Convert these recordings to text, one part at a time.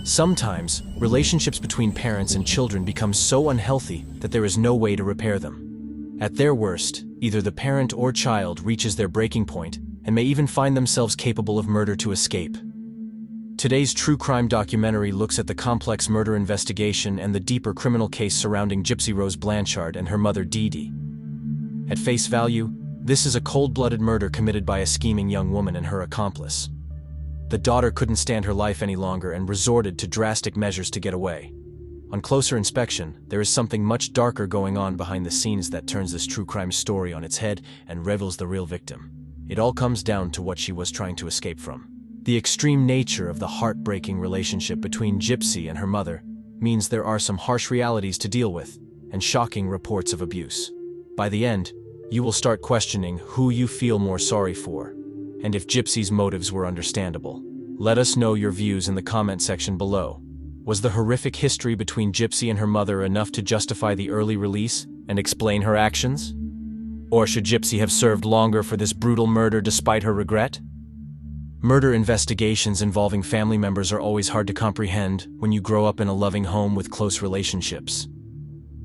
Sometimes, relationships between parents and children become so unhealthy that there is no way to repair them. At their worst, either the parent or child reaches their breaking point and may even find themselves capable of murder to escape. Today's true crime documentary looks at the complex murder investigation and the deeper criminal case surrounding Gypsy Rose Blanchard and her mother Dee Dee. At face value, this is a cold-blooded murder committed by a scheming young woman and her accomplice. The daughter couldn't stand her life any longer and resorted to drastic measures to get away. On closer inspection, there is something much darker going on behind the scenes that turns this true crime story on its head and reveals the real victim. It all comes down to what she was trying to escape from. The extreme nature of the heartbreaking relationship between Gypsy and her mother means there are some harsh realities to deal with and shocking reports of abuse. By the end, you will start questioning who you feel more sorry for, and if Gypsy's motives were understandable. Let us know your views in the comment section below. Was the horrific history between Gypsy and her mother enough to justify the early release and explain her actions? Or should Gypsy have served longer for this brutal murder despite her regret? Murder investigations involving family members are always hard to comprehend when you grow up in a loving home with close relationships.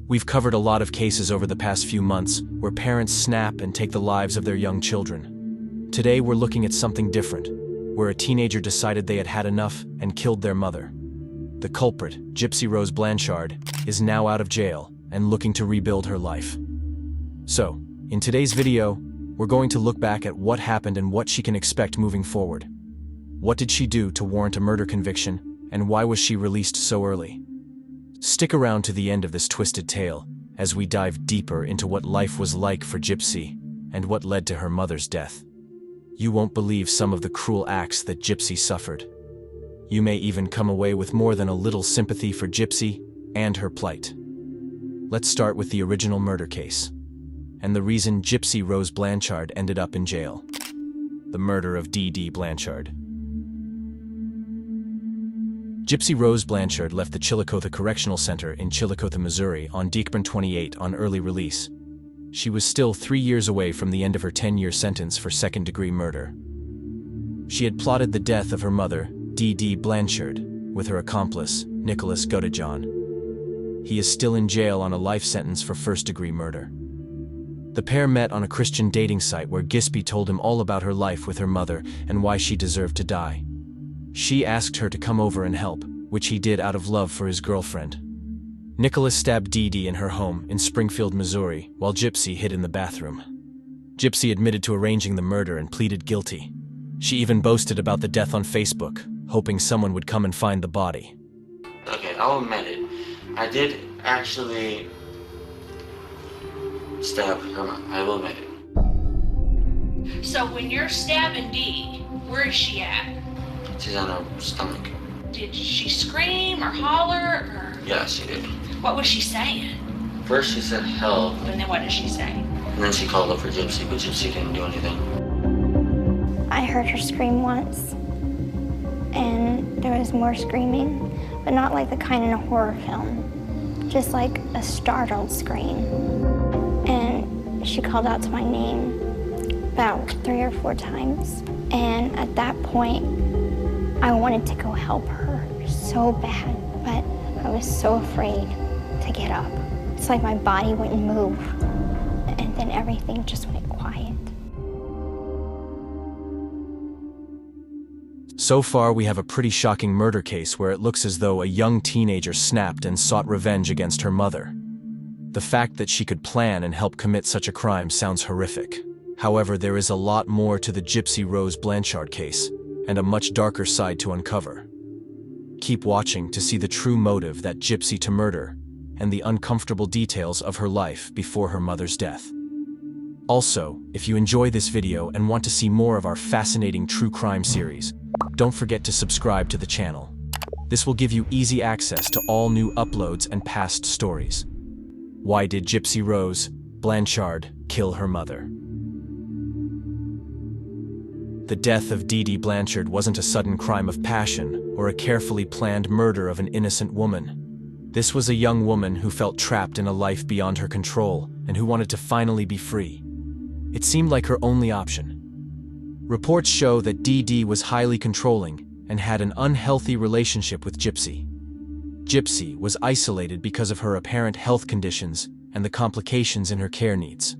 We've covered a lot of cases over the past few months where parents snap and take the lives of their young children. Today we're looking at something different, where a teenager decided they had had enough and killed their mother. The culprit, Gypsy Rose Blanchard, is now out of jail and looking to rebuild her life. So, in today's video, we're going to look back at what happened and what she can expect moving forward. What did she do to warrant a murder conviction, and why was she released so early? Stick around to the end of this twisted tale as we dive deeper into what life was like for Gypsy and what led to her mother's death. You won't believe some of the cruel acts that Gypsy suffered. You may even come away with more than a little sympathy for Gypsy and her plight. Let's start with the original murder case, and the reason Gypsy Rose Blanchard ended up in jail. The murder of DD Blanchard. Gypsy Rose Blanchard left the Chillicothe Correctional Center in Chillicothe, Missouri on December 28 on early release. She was still 3 years away from the end of her 10-year sentence for second-degree murder. She had plotted the death of her mother, DD Blanchard, with her accomplice, Nicholas Godejohn. He is still in jail on a life sentence for first-degree murder. The pair met on a Christian dating site where Gypsy told him all about her life with her mother and why she deserved to die. She asked her to come over and help, which he did out of love for his girlfriend. Nicholas stabbed Dee Dee in her home in Springfield, Missouri, while Gypsy hid in the bathroom. Gypsy admitted to arranging the murder and pleaded guilty. She even boasted about the death on Facebook, hoping someone would come and find the body. Okay, I'll admit it. I did actually stab her mom. I will admit it. So when you're stabbing Dee, where is she at? She's on her stomach. Did she scream or holler or? Yeah, she did. What was she saying? First she said help, And then what did she say? and then she called up for Gypsy, but Gypsy didn't do anything. I heard her scream once, and there was more screaming, but not like the kind in a horror film, just like a startled scream. And she called out to my name about 3 or 4 times, and at that point, I wanted to go help her so bad, but I was so afraid to get up. It's like my body wouldn't move, and then everything just went quiet. So far, we have a pretty shocking murder case where it looks as though a young teenager snapped and sought revenge against her mother. The fact that she could plan and help commit such a crime sounds horrific. However, there is a lot more to the Gypsy Rose Blanchard case, and a much darker side to uncover. Keep watching to see the true motive that Gypsy to murder, and the uncomfortable details of her life before her mother's death. Also, if you enjoy this video and want to see more of our fascinating true crime series, don't forget to subscribe to the channel. This will give you easy access to all new uploads and past stories. Why did Gypsy Rose Blanchard kill her mother? The death of DD Blanchard wasn't a sudden crime of passion or a carefully planned murder of an innocent woman. This was a young woman who felt trapped in a life beyond her control and who wanted to finally be free. It seemed like her only option. Reports show that DD was highly controlling and had an unhealthy relationship with Gypsy. Gypsy was isolated because of her apparent health conditions and the complications in her care needs.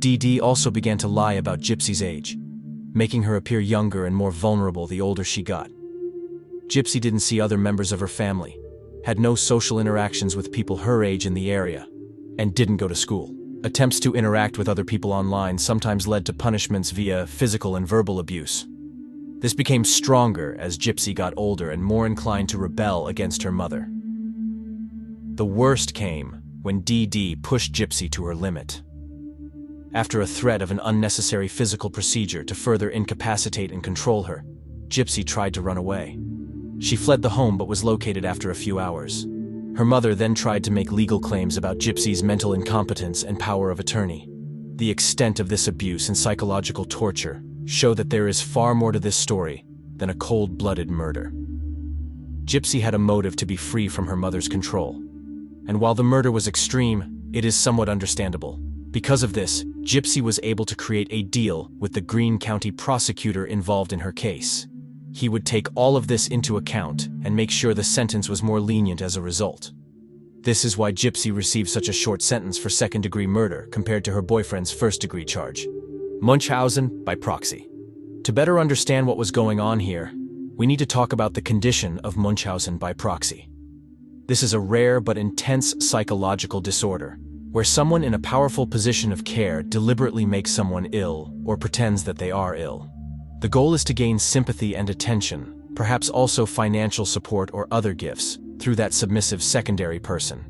Dee Dee also began to lie about Gypsy's age, making her appear younger and more vulnerable the older she got. Gypsy didn't see other members of her family, had no social interactions with people her age in the area, and didn't go to school. Attempts to interact with other people online sometimes led to punishments via physical and verbal abuse. This became stronger as Gypsy got older and more inclined to rebel against her mother. The worst came when Dee Dee pushed Gypsy to her limit. After a threat of an unnecessary physical procedure to further incapacitate and control her, Gypsy tried to run away. She fled the home but was located after a few hours. Her mother then tried to make legal claims about Gypsy's mental incompetence and power of attorney. The extent of this abuse and psychological torture show that there is far more to this story than a cold-blooded murder. Gypsy had a motive to be free from her mother's control. And while the murder was extreme, it is somewhat understandable. Because of this, Gypsy was able to create a deal with the Greene County prosecutor involved in her case. He would take all of this into account and make sure the sentence was more lenient as a result. This is why Gypsy received such a short sentence for second-degree murder compared to her boyfriend's first-degree charge. Munchausen by proxy. To better understand what was going on here, we need to talk about the condition of Munchausen by proxy. This is a rare but intense psychological disorder, where someone in a powerful position of care deliberately makes someone ill or pretends that they are ill. The goal is to gain sympathy and attention, perhaps also financial support or other gifts, through that submissive secondary person.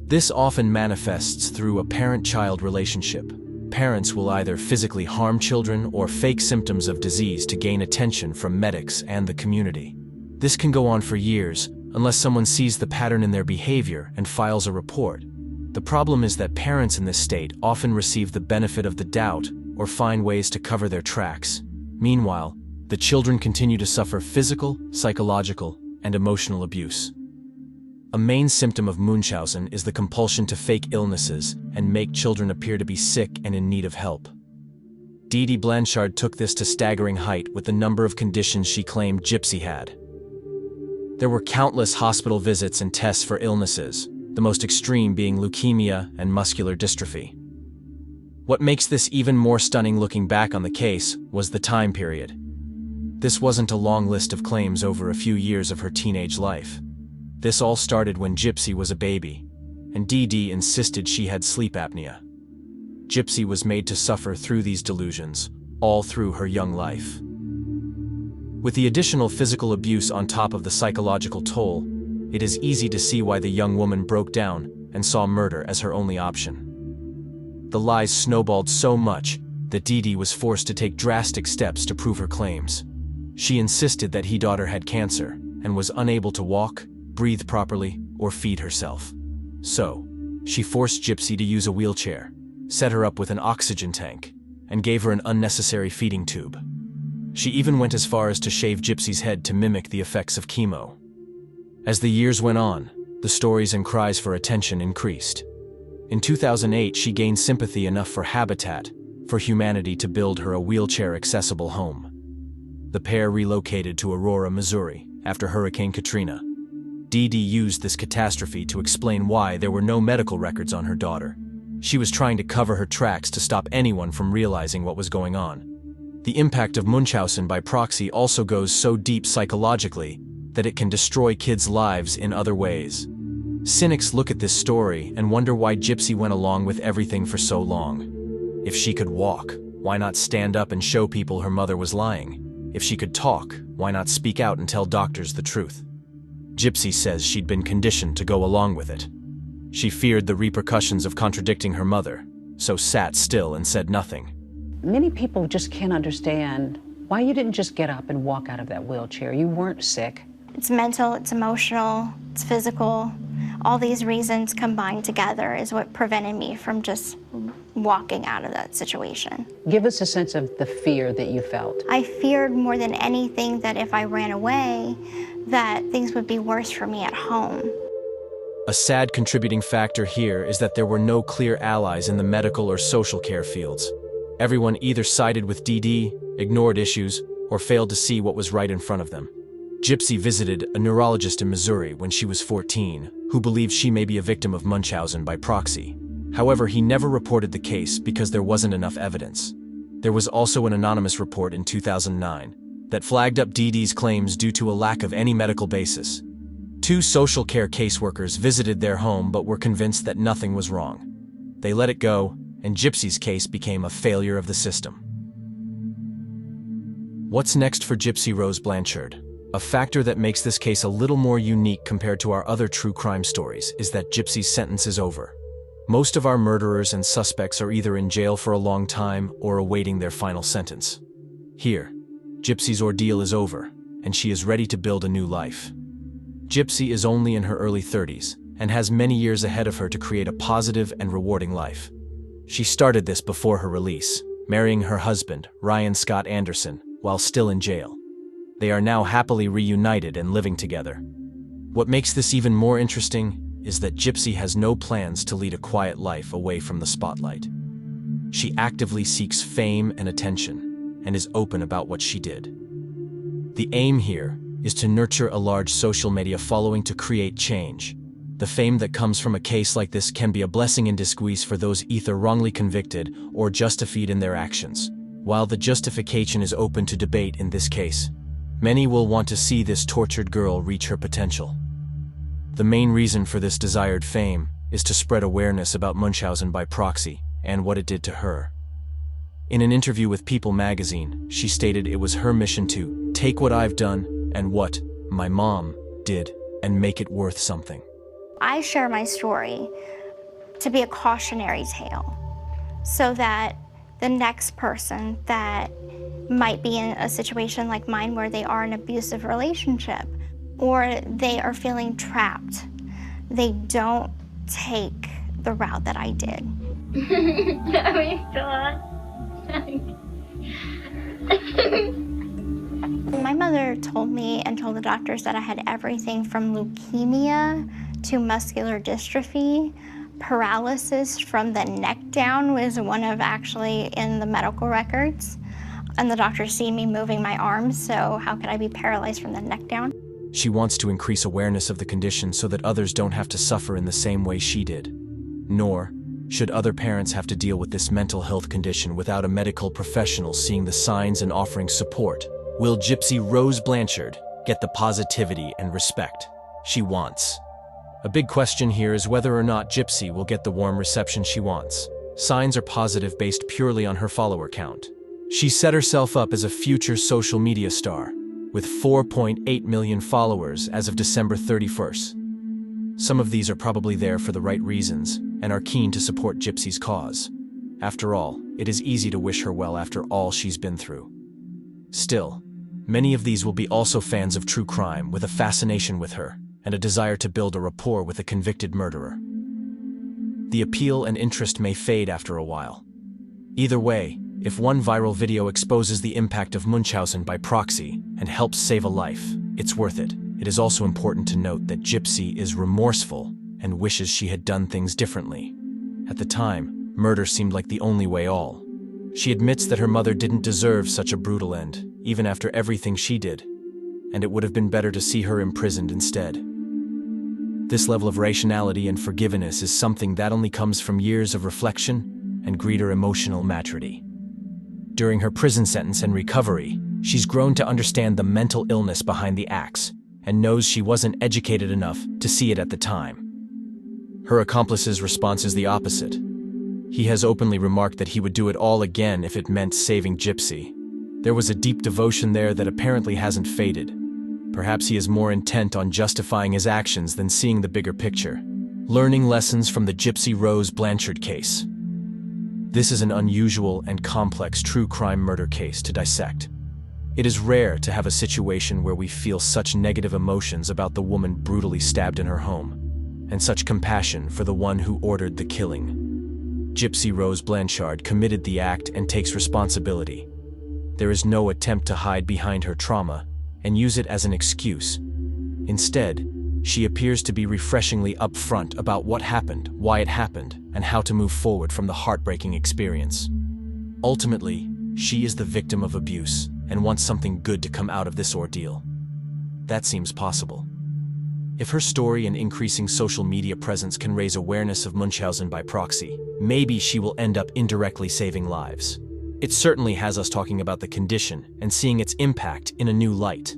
This often manifests through a parent-child relationship. Parents will either physically harm children or fake symptoms of disease to gain attention from medics and the community. This can go on for years, unless someone sees the pattern in their behavior and files a report. The problem is that parents in this state often receive the benefit of the doubt or find ways to cover their tracks. Meanwhile, the children continue to suffer physical, psychological, and emotional abuse. A main symptom of Munchausen is the compulsion to fake illnesses and make children appear to be sick and in need of help. DD Blanchard took this to staggering height with the number of conditions she claimed Gypsy had. There were countless hospital visits and tests for illnesses, the most extreme being leukemia and muscular dystrophy. What makes this even more stunning looking back on the case was the time period. This wasn't a long list of claims over a few years of her teenage life. This all started when Gypsy was a baby, and Dee Dee insisted she had sleep apnea. Gypsy was made to suffer through these delusions, all through her young life. With the additional physical abuse on top of the psychological toll, it is easy to see why the young woman broke down and saw murder as her only option. The lies snowballed so much that Dee Dee was forced to take drastic steps to prove her claims. She insisted that her daughter had cancer and was unable to walk, breathe properly, or feed herself. So, she forced Gypsy to use a wheelchair, set her up with an oxygen tank, and gave her an unnecessary feeding tube. She even went as far as to shave Gypsy's head to mimic the effects of chemo. As the years went on, the stories and cries for attention increased. In 2008, she gained sympathy enough for Habitat for Humanity to build her a wheelchair-accessible home. The pair relocated to Aurora, Missouri, after Hurricane Katrina. Dee Dee used this catastrophe to explain why there were no medical records on her daughter. She was trying to cover her tracks to stop anyone from realizing what was going on. The impact of Munchausen by proxy also goes so deep psychologically that it can destroy kids' lives in other ways. Cynics look at this story and wonder why Gypsy went along with everything for so long. If she could walk, why not stand up and show people her mother was lying? If she could talk, why not speak out and tell doctors the truth? Gypsy says she'd been conditioned to go along with it. She feared the repercussions of contradicting her mother, so sat still and said nothing. Many people just can't understand why you didn't just get up and walk out of that wheelchair. You weren't sick. It's mental, it's emotional, it's physical. All these reasons combined together is what prevented me from just walking out of that situation. Give us a sense of the fear that you felt. I feared more than anything that if I ran away, that things would be worse for me at home. A sad contributing factor here is that there were no clear allies in the medical or social care fields. Everyone either sided with Dee Dee, ignored issues, or failed to see what was right in front of them. Gypsy visited a neurologist in Missouri when she was 14, who believes she may be a victim of Munchausen by proxy. However, he never reported the case because there wasn't enough evidence. There was also an anonymous report in 2009 that flagged up Dee Dee's claims due to a lack of any medical basis. 2 social care caseworkers visited their home but were convinced that nothing was wrong. They let it go, and Gypsy's case became a failure of the system. What's next for Gypsy Rose Blanchard? A factor that makes this case a little more unique compared to our other true crime stories is that Gypsy's sentence is over. Most of our murderers and suspects are either in jail for a long time or awaiting their final sentence. Here, Gypsy's ordeal is over, and she is ready to build a new life. Gypsy is only in her early 30s and has many years ahead of her to create a positive and rewarding life. She started this before her release, marrying her husband, Ryan Scott Anderson, while still in jail. They are now happily reunited and living together. What makes this even more interesting is that Gypsy has no plans to lead a quiet life away from the spotlight. She actively seeks fame and attention and is open about what she did. The aim here is to nurture a large social media following to create change. The fame that comes from a case like this can be a blessing in disguise for those either wrongly convicted or justified in their actions. While the justification is open to debate in this case, many will want to see this tortured girl reach her potential. The main reason for this desired fame is to spread awareness about Munchausen by proxy and what it did to her. In an interview with People magazine, she stated it was her mission to take what I've done and what my mom did and make it worth something. I share my story to be a cautionary tale so that the next person that might be in a situation like mine where they are in an abusive relationship or they are feeling trapped, they don't take the route that I did. My mother told me and told the doctors that I had everything from leukemia to muscular dystrophy. Paralysis from the neck down was one of actually in the medical records. And the doctors see me moving my arms, so how could I be paralyzed from the neck down? She wants to increase awareness of the condition so that others don't have to suffer in the same way she did. Nor should other parents have to deal with this mental health condition without a medical professional seeing the signs and offering support. Will Gypsy Rose Blanchard get the positivity and respect she wants? A big question here is whether or not Gypsy will get the warm reception she wants. Signs are positive based purely on her follower count. She set herself up as a future social media star, with 4.8 million followers as of December 31st. Some of these are probably there for the right reasons and are keen to support Gypsy's cause. After all, it is easy to wish her well after all she's been through. Still, many of these will be also fans of true crime with a fascination with her and a desire to build a rapport with a convicted murderer. The appeal and interest may fade after a while. Either way, if one viral video exposes the impact of Munchausen by proxy and helps save a life, it's worth it. It is also important to note that Gypsy is remorseful and wishes she had done things differently. At the time, murder seemed like the only way all. She admits that her mother didn't deserve such a brutal end, even after everything she did, and it would have been better to see her imprisoned instead. This level of rationality and forgiveness is something that only comes from years of reflection and greater emotional maturity. During her prison sentence and recovery, she's grown to understand the mental illness behind the acts and knows she wasn't educated enough to see it at the time. Her accomplice's response is the opposite. He has openly remarked that he would do it all again if it meant saving Gypsy. There was a deep devotion there that apparently hasn't faded. Perhaps he is more intent on justifying his actions than seeing the bigger picture. Learning lessons from the Gypsy Rose Blanchard case. This is an unusual and complex true crime murder case to dissect. It is rare to have a situation where we feel such negative emotions about the woman brutally stabbed in her home, and such compassion for the one who ordered the killing. Gypsy Rose Blanchard committed the act and takes responsibility. There is no attempt to hide behind her trauma and use it as an excuse. Instead, she appears to be refreshingly upfront about what happened, why it happened, and how to move forward from the heartbreaking experience. Ultimately, she is the victim of abuse and wants something good to come out of this ordeal. that seems possible. If her story and increasing social media presence can raise awareness of Munchausen by proxy, maybe she will end up indirectly saving lives. It certainly has us talking about the condition and seeing its impact in a new light.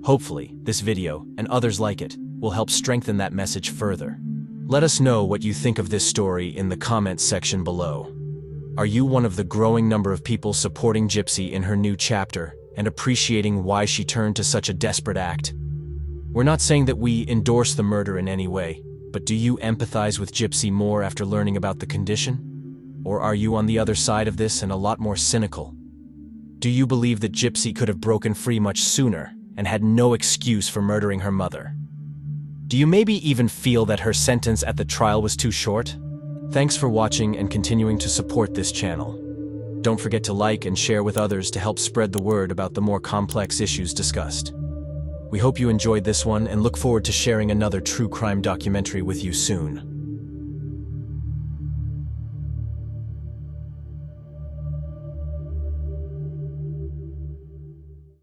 Hopefully, this video, and others like it, will help strengthen that message further. Let us know what you think of this story in the comments section below. Are you one of the growing number of people supporting Gypsy in her new chapter and appreciating why she turned to such a desperate act? We're not saying that we endorse the murder in any way, but do you empathize with Gypsy more after learning about the condition? Or are you on the other side of this and a lot more cynical? Do you believe that Gypsy could have broken free much sooner and had no excuse for murdering her mother? Do you maybe even feel that her sentence at the trial was too short? Thanks for watching and continuing to support this channel. Don't forget to like and share with others to help spread the word about the more complex issues discussed. We hope you enjoyed this one and look forward to sharing another true crime documentary with you soon.